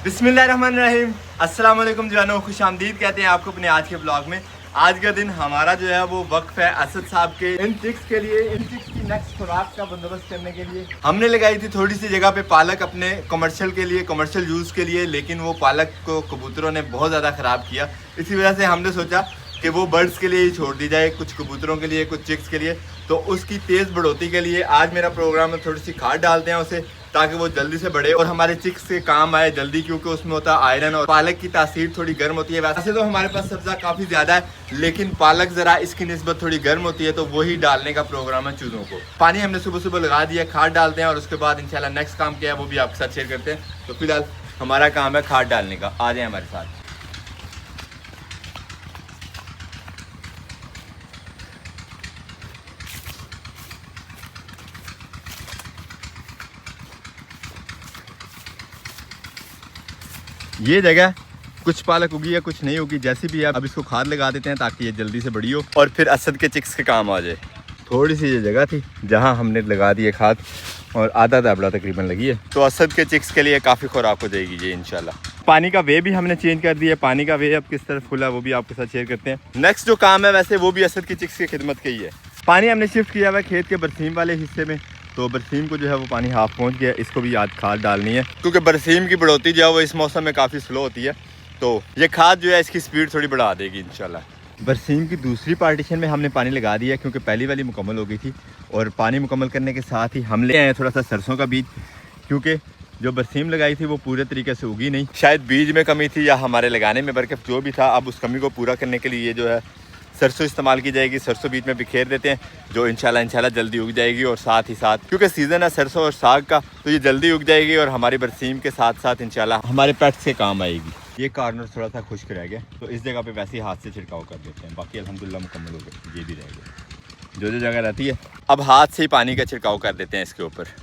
बिस्मिल्लाहिर्रहमानिर्रहीम। अस्सलाम वालेकुम जवानों, खुश आमदीद कहते हैं आपको अपने आज के ब्लॉग में। आज का दिन हमारा जो है वो वक्फ है असद साहब के इन चिक्स के लिए, इन चिक्स की नेक्स्ट खुराक का बंदोबस्त करने के लिए। हमने लगाई थी थोड़ी सी जगह पे पालक अपने कमर्शियल के लिए, कमर्शियल यूज़ के लिए, लेकिन वो पालक को कबूतरों ने बहुत ज़्यादा ख़राब किया। इसी वजह से हमने सोचा कि वो बर्ड्स के लिए ही छोड़ दी जाए, कुछ कबूतरों के लिए, कुछ चिक्स के लिए। तो उसकी तेज़ बढ़ोतरी के लिए आज मेरा प्रोग्राम है थोड़ी सी खाद डालते हैं उसे, ताकि वो जल्दी से बढ़े और हमारे चिक्स के काम आए जल्दी, क्योंकि उसमें होता है आयरन और पालक की तासीर थोड़ी गर्म होती है। वैसे तो हमारे पास सब्ज़ा काफ़ी ज़्यादा है, लेकिन पालक ज़रा इसकी निस्बत थोड़ी गर्म होती है, तो वही डालने का प्रोग्राम है चूज़ों को। पानी हमने सुबह सुबह लगा दिया, खाद डालते हैं और उसके बाद इंशाल्लाह नेक्स्ट काम क्या है वो भी आपके साथ शेयर करते हैं। तो फिलहाल हमारा काम है खाद डालने का, आ जाए हमारे साथ। ये जगह कुछ पालक उगी है, कुछ नहीं उगी, जैसी भी है अब इसको खाद लगा देते हैं ताकि ये जल्दी से बड़ी हो और फिर असद के चिक्स के काम आ जाए। थोड़ी सी ये जगह थी जहां हमने लगा दिए खाद और आधा दाबड़ा तकरीबन लगी है, तो असद के चिक्स के लिए काफ़ी खुराक हो जाएगी ये इंशाल्लाह। पानी का वे भी हमने चेंज कर दिया, पानी का वे अब किस तरह खुला वो भी आपके साथ शेयर करते हैं। नेक्स्ट जो काम है वैसे वो भी असद की चिक्स की खिदमत का ही है। पानी हमने शिफ्ट किया हुआ है खेत के बरसीम वाले हिस्से में, तो बरसीम को जो है वो पानी हाफ पहुंच गया, इसको भी याद खाद डालनी है क्योंकि बरसीम की बढ़ोतरी जो है वो इस मौसम में काफ़ी स्लो होती है, तो ये खाद जो है इसकी स्पीड थोड़ी बढ़ा देगी इंशाल्लाह। बरसीम की दूसरी पार्टीशन में हमने पानी लगा दिया क्योंकि पहली वाली मुकम्मल हो गई थी, और पानी मुकम्मल करने के साथ ही हम ले आए थोड़ा सा सरसों का बीज, क्योंकि जो बरसीम लगाई थी वो पूरे तरीके से उगी नहीं, शायद बीज में कमी थी या हमारे लगाने में बरकत जो भी था। अब उस कमी को पूरा करने के लिए जो है सरसों इस्तेमाल की जाएगी। सरसों बीच में बिखेर देते हैं जो इंशाल्लाह जल्दी उग जाएगी, और साथ ही साथ क्योंकि सीज़न है सरसों और साग का, तो ये जल्दी उग जाएगी और हमारी बरसीम के साथ साथ इंशाल्लाह हमारे पेट्स के काम आएगी। ये कॉर्नर थोड़ा सा खुश्क रह गया, तो इस जगह पे वैसे ही हाथ से छिड़काव कर देते हैं, बाकी अल्हम्दुलिल्लाह मुकम्मल हो गया। ये भी रह गया, जो जो जगह रहती है अब हाथ से ही पानी का छिड़काव कर देते हैं इसके ऊपर।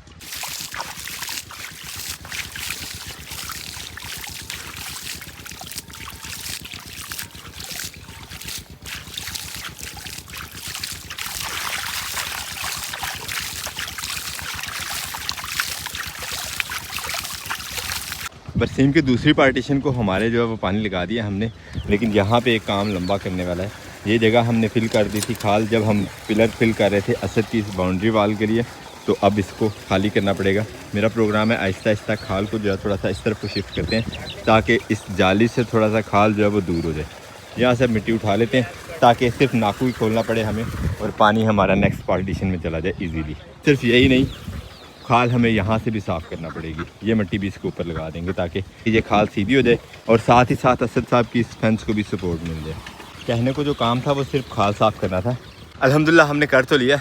बरसीम की दूसरी पार्टीशन को हमारे जो है वो पानी लगा दिया हमने, लेकिन यहाँ पे एक काम लंबा करने वाला है। ये जगह हमने फिल कर दी थी खाल, जब हम पिलर फिल कर रहे थे असद की इस बाउंड्री वाल के लिए, तो अब इसको खाली करना पड़ेगा। मेरा प्रोग्राम है आहिस्ता आहिस्ता खाल को जो है थोड़ा सा इस तरफ को शिफ्ट करते हैं ताकि इस जाली से थोड़ा सा खाल जो है वो दूर हो जाए। यहाँ से मिट्टी उठा लेते हैं ताकि सिर्फ नाकू ही खोलना पड़े हमें, और पानी हमारा नेक्स्ट पार्टीशन में चला जाए ईजीली। सिर्फ यही नहीं, खाल हमें यहाँ से भी साफ़ करना पड़ेगी, ये मिट्टी भी इसके ऊपर लगा देंगे ताकि ये खाल सीधी हो जाए, और साथ ही साथ असद साहब की इस फेंस को भी सपोर्ट मिल जाए। कहने को जो काम था वो सिर्फ खाल साफ़ करना था। अल्हम्दुलिल्लाह हमने कर तो लिया,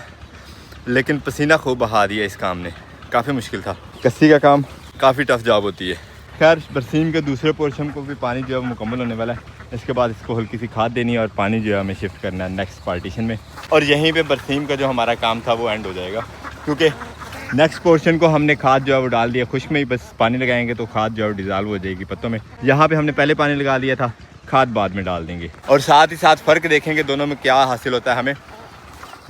लेकिन पसीना खूब बहा दिया इस काम ने, काफ़ी मुश्किल था। कस्सी का काम काफ़ी टफ जॉब होती है। खैर बरसीम के दूसरे पोर्शन को भी पानी जो है मुकम्मल होने वाला है, इसके बाद इसको हल्की सी खाद देनी है और पानी जो है हमें शिफ्ट करना है नेक्स्ट पार्टीशन में, और यहीं पे बरसीम का जो हमारा काम था वो एंड हो जाएगा, क्योंकि नेक्स्ट पोर्शन को हमने खाद जो है वो डाल दिया। खुश्क में ही बस पानी लगाएंगे तो खाद जो है वो डिज़ाल्व हो जाएगी पत्तों में। यहाँ पे हमने पहले पानी लगा दिया था, खाद बाद में डाल देंगे, और साथ ही साथ फ़र्क देखेंगे दोनों में क्या हासिल होता है हमें।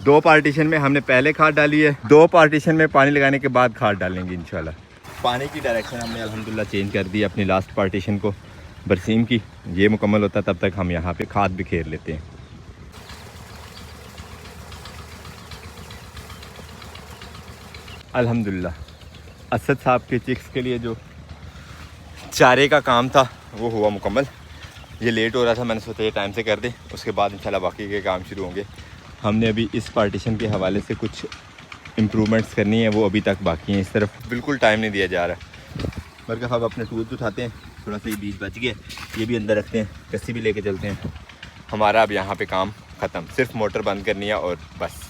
2 पार्टीशन में हमने पहले खाद डाली है, 2 पार्टीशन में पानी लगाने के बाद खाद डालेंगे इंशाल्लाह। पानी की डायरेक्शन हमने अल्हम्दुलिल्लाह चेंज कर दी अपनी लास्ट पार्टीशन को बरसीम की। ये मुकम्मल होता है तब तक हम यहाँ पे खाद बिखेर लेते हैं। अल्हम्दुलिल्लाह असद साहब के चिक्स के लिए जो चारे का काम था वो हुआ मुकम्मल। ये लेट हो रहा था, मैंने सोचा ये टाइम से कर दें, उसके बाद इंशाल्लाह बाकी के काम शुरू होंगे। हमने अभी इस पार्टीशन के हवाले से कुछ इम्प्रूवमेंट्स करनी है, वो अभी तक बाकी हैं। इस तरफ बिल्कुल टाइम नहीं दिया जा रहा, बल्कि अब अपने टूल्स उठाते हैं, थोड़ा सा ये बीज बच गया, ये भी अंदर रखते हैं, कस्सी भी लेके चलते हैं। हमारा अब यहाँ पे काम ख़त्म, सिर्फ मोटर बंद करनी है और बस।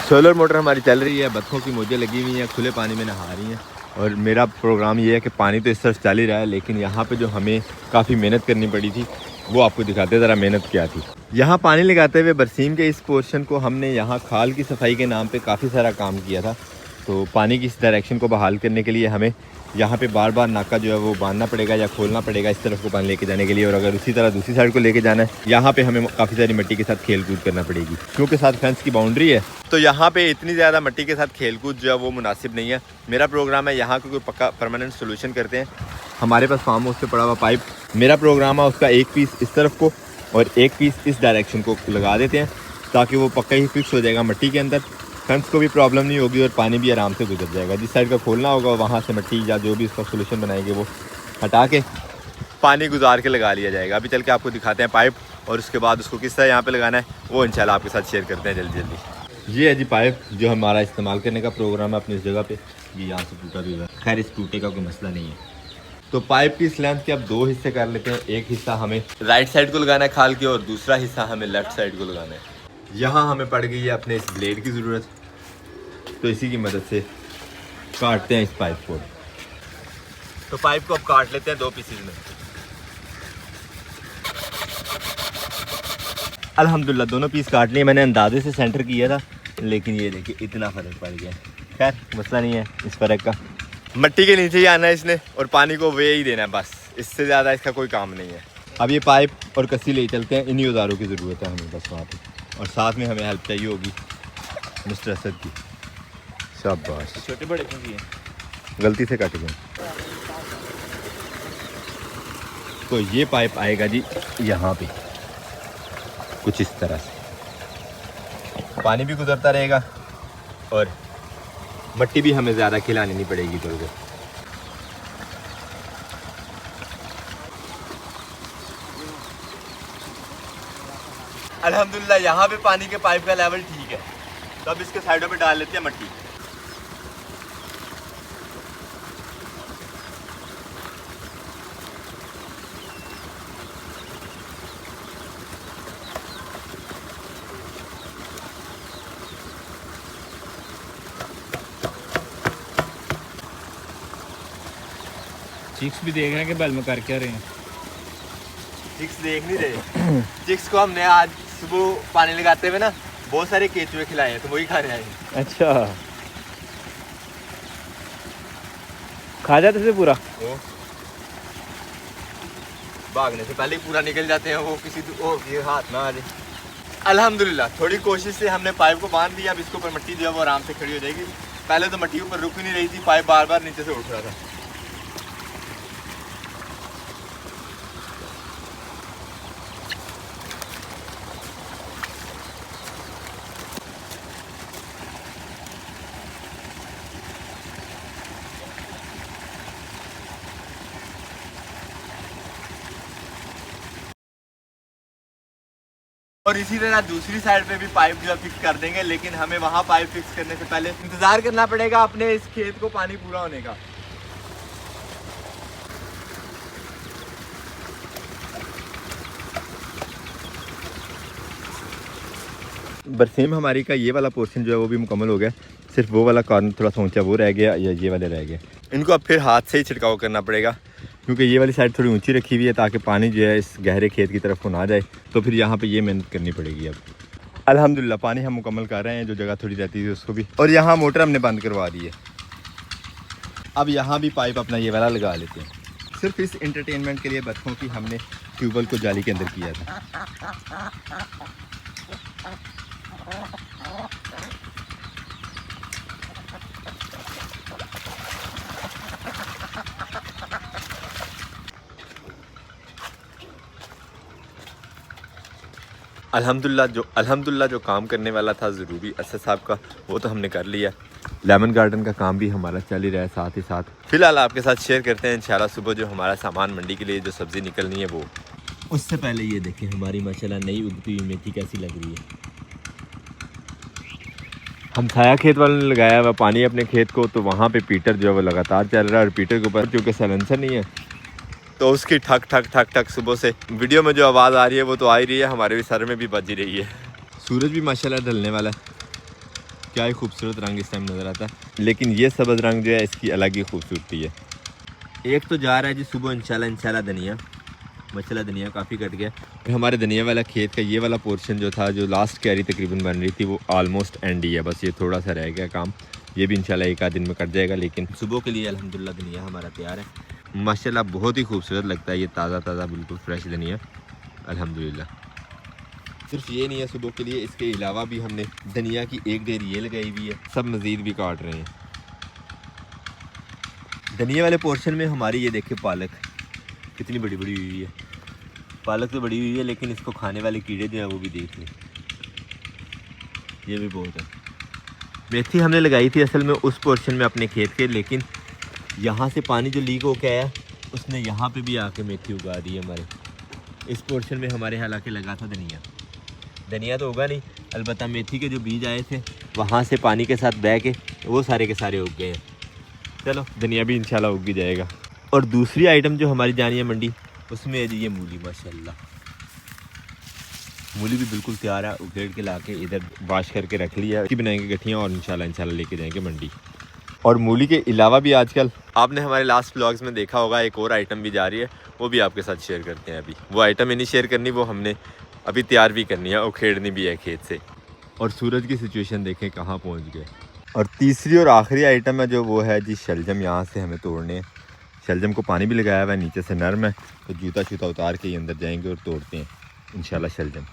सोलर मोटर हमारी चल रही है, बत्तों की मोजें लगी हुई हैं, खुले पानी में नहा रही हैं, और मेरा प्रोग्राम ये है कि पानी तो इस तरफ चल ही रहा है, लेकिन यहाँ पे जो हमें काफ़ी मेहनत करनी पड़ी थी वो आपको दिखाते ज़रा मेहनत क्या थी। यहाँ पानी लगाते हुए बरसीम के इस पोर्शन को हमने यहाँ खाल की सफाई के नाम पे काफ़ी सारा काम किया था, तो पानी की इस डायरेक्शन को बहाल करने के लिए हमें यहाँ पे बार बार नाका जो है वो बांधना पड़ेगा या खोलना पड़ेगा इस तरफ को पानी लेके जाने के लिए। और अगर उसी तरह दूसरी साइड को लेके जाना है, यहाँ पे हमें काफ़ी सारी मिट्टी के साथ खेल कूद करना पड़ेगी, क्योंकि साथ फेंस की बाउंड्री है। तो यहाँ पे इतनी ज़्यादा मिट्टी के साथ खेल कूद जो है वो मुनासिब नहीं है। मेरा प्रोग्राम है यहाँ को कोई पक्का परमानेंट सोल्यूशन करते हैं। हमारे पास फार्म हाउस पे पड़ा हुआ पाइप, मेरा प्रोग्राम है उसका एक पीस इस तरफ को और एक पीस इस डायरेक्शन को लगा देते हैं, ताकि वो पक्का ही फिक्स हो जाएगा मिट्टी के अंदर। फेंस को भी प्रॉब्लम नहीं होगी और पानी भी आराम से गुजर जाएगा। जिस साइड का खोलना होगा वहाँ से मिट्टी या जो भी इसका सोल्यूशन बनाएंगे वो हटा के पानी गुजार के लगा लिया जाएगा। अभी चल के आपको दिखाते हैं पाइप, और उसके बाद उसको किस तरह यहाँ पे लगाना है वो इंशाल्लाह आपके साथ शेयर करते हैं जल्दी जल्दी। ये है जी पाइप जो हमारा इस्तेमाल करने का प्रोग्राम है अपनी इस जगह पे। ये यहाँ से टूटा भी हुआ है, खैर इस टूटे का कोई मसला नहीं है। तो पाइप की इस लेंथ के अब 2 हिस्से कर लेते हैं। एक हिस्सा हमें राइट साइड को लगाना है खाल के और दूसरा हिस्सा हमें लेफ्ट साइड को लगाना है। यहाँ हमें पड़ गई है अपने इस ब्लेड की ज़रूरत, तो इसी की मदद से काटते हैं इस पाइप को। तो पाइप को अब काट लेते हैं 2 पीसेज में। अल्हम्दुलिल्लाह दोनों पीस काट लिए। मैंने अंदाजे से सेंटर किया था, लेकिन ये देखिए इतना फ़र्क पड़ गया। खैर मसला नहीं है इस फ़र्क का। मिट्टी के नीचे ही आना है इसने और पानी को वे ही देना है, बस इससे ज़्यादा इसका कोई काम नहीं है। अब ये पाइप और कस्सी ले चलते हैं। इन्हीं औजारों की ज़रूरत है हमें बस वहाँ पे, और साथ में हमें हेल्प चाहिए होगी मिस्टर असद की। शाबाश, छोटे बड़े क्यों किए, गलती से काट गए। तो ये पाइप आएगा जी यहाँ पे कुछ इस तरह से, पानी भी गुजरता रहेगा और मिट्टी भी हमें ज़्यादा खिलानी नहीं पड़ेगी। तो अल्हम्दुलिल्लाह यहाँ पे पानी के पाइप का लेवल ठीक है। तो अब इसके साइडों पे डाल लेते हैं मिट्टी। चिक्स भी देख रहे हैं कि बैल में कर क्या रहे हैं। चिक्स देख नहीं रहे। चिक्स को हमने आज सुबह पानी लगाते हुए ना बहुत सारे केचुए खिलाए हैं, तो वही खाने आए हैं। अच्छा, खा जाते थे पूरा? वो भागने से पहले ही पूरा निकल जाते हैं, वो किसी ये हाथ ना आ जाए। अल्हम्दुलिल्लाह थोड़ी कोशिश से हमने पाइप को बांध दिया। अब इसके ऊपर मिट्टी जो है वो आराम से खड़ी हो जाएगी। पहले तो मिट्टी ऊपर रुक ही नहीं रही थी, पाइप बार बार नीचे से उठ रहा था। और इसी तरह दूसरी साइड पे भी पाइप जो है फिक्स कर देंगे, लेकिन हमें वहाँ पाइप फिक्स करने से पहले इंतज़ार करना पड़ेगा अपने इस खेत को पानी पूरा होने का। बरसीम हमारी का ये वाला पोर्शन जो है वो भी मुकम्मल हो गया। सिर्फ वो वाला कॉर्नर थोड़ा सा ऊंचा वो रह गया, या ये वाले रह गए। इनको अब फिर हाथ से ही छिड़काव करना पड़ेगा, क्योंकि ये वाली साइड थोड़ी ऊंची रखी हुई है ताकि पानी जो है इस गहरे खेत की तरफ को ना जाए। तो फिर यहाँ पे ये मेहनत करनी पड़ेगी। अब अल्हम्दुलिल्लाह पानी हम मुकम्मल कर रहे हैं, जो जगह थोड़ी रहती थी उसको भी। और यहाँ मोटर हमने बंद करवा दी है। अब यहाँ भी पाइप अपना ये वाला लगा लेते हैं, सिर्फ इस इंटरटेनमेंट के लिए बच्चों की हमने ट्यूबवेल को जाली के अंदर किया था। अल्हम्दुलिल्लाह जो काम करने वाला था ज़रूरी असद साहब का, वो तो हमने कर लिया। लेमन गार्डन का काम भी हमारा चल ही रहा है साथ ही साथ। फ़िलहाल आपके साथ शेयर करते हैं इंशाल्लाह सुबह जो हमारा सामान मंडी के लिए जो सब्ज़ी निकलनी है वो। उससे पहले ये देखें हमारी माशाल्लाह नई उगती हुई मेथी कैसी लग रही है। हम छाया खेत वालों ने लगाया हुआ पानी अपने खेत को, तो वहाँ पे पीटर जो है वो लगातार चल रहा है। और पीटर के ऊपर क्योंकि साइलेंसर नहीं है, तो उसकी ठक ठक ठक ठक सुबह से वीडियो में जो आवाज़ आ रही है वो तो आ ही रही है, हमारे भी सर में भी बज ही रही है। सूरज भी माशाल्लाह ढलने वाला है। क्या ही खूबसूरत रंग इस टाइम नज़र आता है, लेकिन ये सब्ज़ रंग जो है इसकी अलग ही खूबसूरती है। एक तो जा रहा है जी सुबह इंशाल्लाह धनिया, माशाल्लाह धनिया काफ़ी कट गया। हमारे धनिया वाला खेत का ये वाला पोर्शन जो था, जो लास्ट क्यारी तकरीबन बन रही थी, वो ऑलमोस्ट एंड ही है। बस ये थोड़ा सा रह गया काम, ये भी इंशाल्लाह एक आध दिन में कट जाएगा। लेकिन सुबह के लिए अल्हम्दुलिल्लाह धनिया हमारा तैयार है माशाल्लाह। बहुत ही खूबसूरत लगता है ये ताज़ा ताज़ा बिल्कुल फ्रेश धनिया अल्हम्दुलिल्लाह। सिर्फ ये नहीं है सुबह के लिए, इसके अलावा भी हमने धनिया की एक ढेर ये लगाई हुई है, सब मज़ीद भी काट रहे हैं। धनिया वाले पोर्शन में हमारी ये देखे पालक कितनी बड़ी बड़ी हुई है। पालक तो बड़ी हुई है लेकिन इसको खाने वाले कीड़े जो हैं वो भी देख लें, ये भी बहुत है। मेथी हमने लगाई थी असल में उस पोर्शन में अपने खेत के, लेकिन यहाँ से पानी जो लीक होकर आया उसने यहाँ पे भी आके मेथी उगा दी है हमारे इस पोर्शन में। हमारे हालांकि लगा था धनिया तो होगा नहीं, अलबत्ता मेथी के जो बीज आए थे वहाँ से पानी के साथ बह के वो सारे के सारे उग गए हैं। चलो धनिया भी इंशाल्लाह उग ही जाएगा। और दूसरी आइटम जो हमारी जानी है मंडी, उसमें है जी ये मूली। माशाल्लाह मूली भी बिल्कुल तैयार है, उखेड़ के ला के इधर वाश करके रख लिया, इसकी बनाएंगे गठियाँ और इंशाल्लाह लेके जाएंगे मंडी। और मूली के अलावा भी आजकल आपने हमारे लास्ट व्लॉग्स में देखा होगा एक और आइटम भी जा रही है, वो भी आपके साथ शेयर करते हैं। अभी वो आइटम ही नहीं शेयर करनी, वो हमने अभी तैयार भी करनी है, उखेड़नी भी है खेत से। और सूरज की सिचुएशन देखें कहाँ पहुँच गए। और तीसरी और आखिरी आइटम है जो वो है जी शलजम। यहाँ से हमें तोड़ने हैं। शलजम को पानी भी लगाया हुआ है, नीचे से नरम है, तो जूता शूता उतार के ही अंदर जाएंगे और तोड़ते हैं इंशाल्लाह शलजम।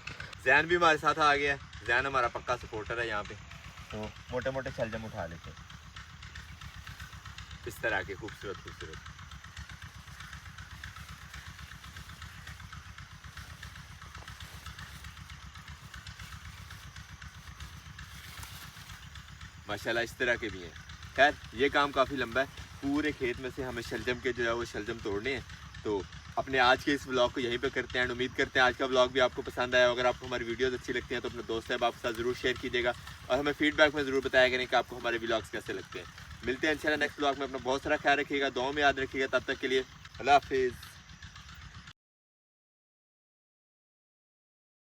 जैन भी हमारे साथ आ गया है, जैन हमारा पक्का सपोर्टर है यहाँ पे, तो मोटे मोटे शलजम उठा लेते हैं इस तरह के खूबसूरत खूबसूरत। माशाल्लाह इस तरह के भी हैं। खैर ये काम काफ़ी लंबा है, पूरे खेत में से हमें शलजम के जो है वो शलजम तोड़ने हैं। तो अपने आज के इस व्लॉग को यहीं पे करते हैं। उम्मीद करते हैं आज का व्लॉग भी आपको पसंद आया। अगर आपको हमारी वीडियोस अच्छी लगती हैं तो अपने दोस्त साहब आपके साथ ज़रूर शेयर कीजिएगा और हमें फीडबैक में ज़रूर बताया करें कि आपको हमारे व्लॉग्स कैसे लगते हैं। मिलते हैं इंशाल्लाह नेक्स्ट व्लॉग में। अपना बहुत सारा ख्याल रखिएगा, दुआ में याद रखिएगा। तब तक के लिए अल्लाह हाफिज़।